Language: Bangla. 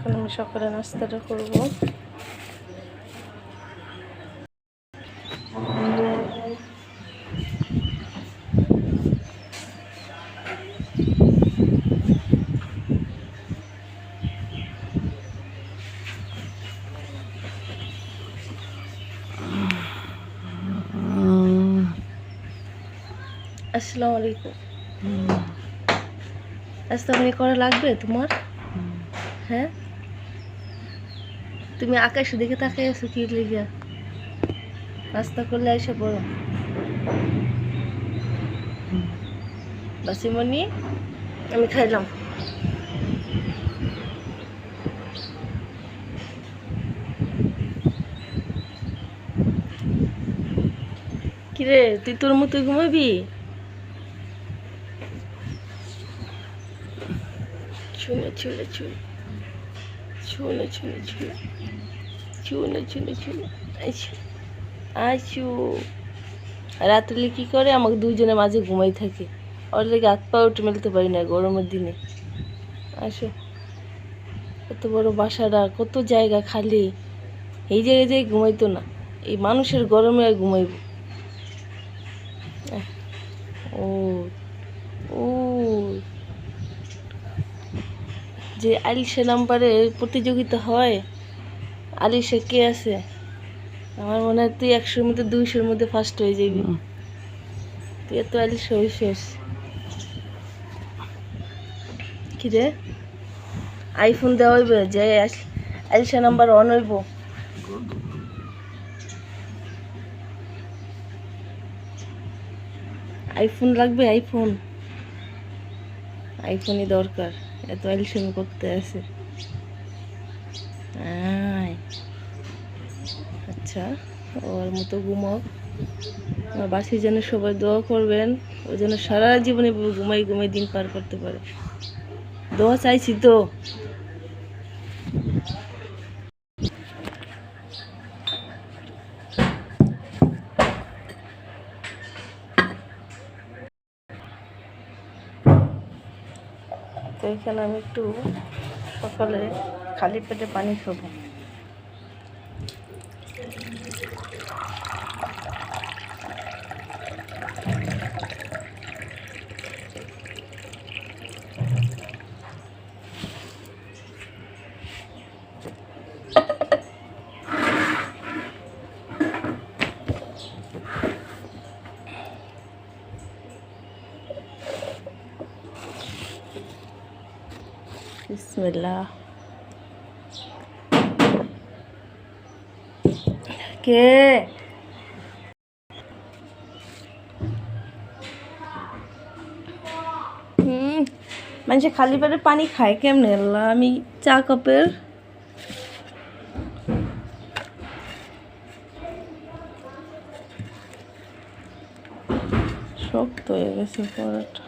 এখন আমি সকালে নাস্তাটা করব। আসসালামু আলাইকুম। নাস্তাপানি করা লাগবে তোমার? হ্যাঁ, তুমি আকাশের দিকে তাকাই আছো কি লিগা? নাস্তা করলে এসে পড়ো। বাসিমণি, আমি খাইলাম। কিরে, তুই তোর মতো ঘুমাবি? ছুনে ছুনে ছুনে ছুনে ছুনে ছুনে ছুনে ছুনে ছুনে আইসু আইসু। রাত্রে কি করে, আমাকে দুইজনের মাঝে ঘুমাই থাকে। ওর লেগে হাত পা উঠে মেলতে পারি না গরমের দিনে। আসো, কত বড় বাসাটা, কত জায়গা খালি। এই জায়গায় যাই ঘুমাইতো না, এই মানুষের গরমে আর ঘুমাইব। ও ও যে আলিশা নাম্বারে প্রতিযোগিতা হয়, আলিশা কে আছে? আমার মনে হয় তুই 100-র মধ্যে 200-র মধ্যে ফার্স্ট হয়ে যাবি। তুই এত আলিশা হইছিস। কি রে, আইফোন দেওয়া হইবে যে আলিশা নাম্বার 1 হইব? আইফোন লাগবে, আইফোন। আইফোনই দরকার, এত আলিশামি করতে আছে। আচ্ছা, ওর মতো ঘুমাও। আমার বাসি যেন সবাই দোয়া করবেন, ওই জন্য সারা জীবনে ঘুমাই ঘুমাই দিন পার করতে পারে। দোয়া চাইছি তো। তো এখানে আমি একটু সকালে খালি পেটে পানি খাবো। বিসমিল্লাহ। কে মানুষে খালি পেটে পানি খায় কেমনে? আল্লাহ, আমি চা কাপের শক্ত হয়ে গেছে পরাটা।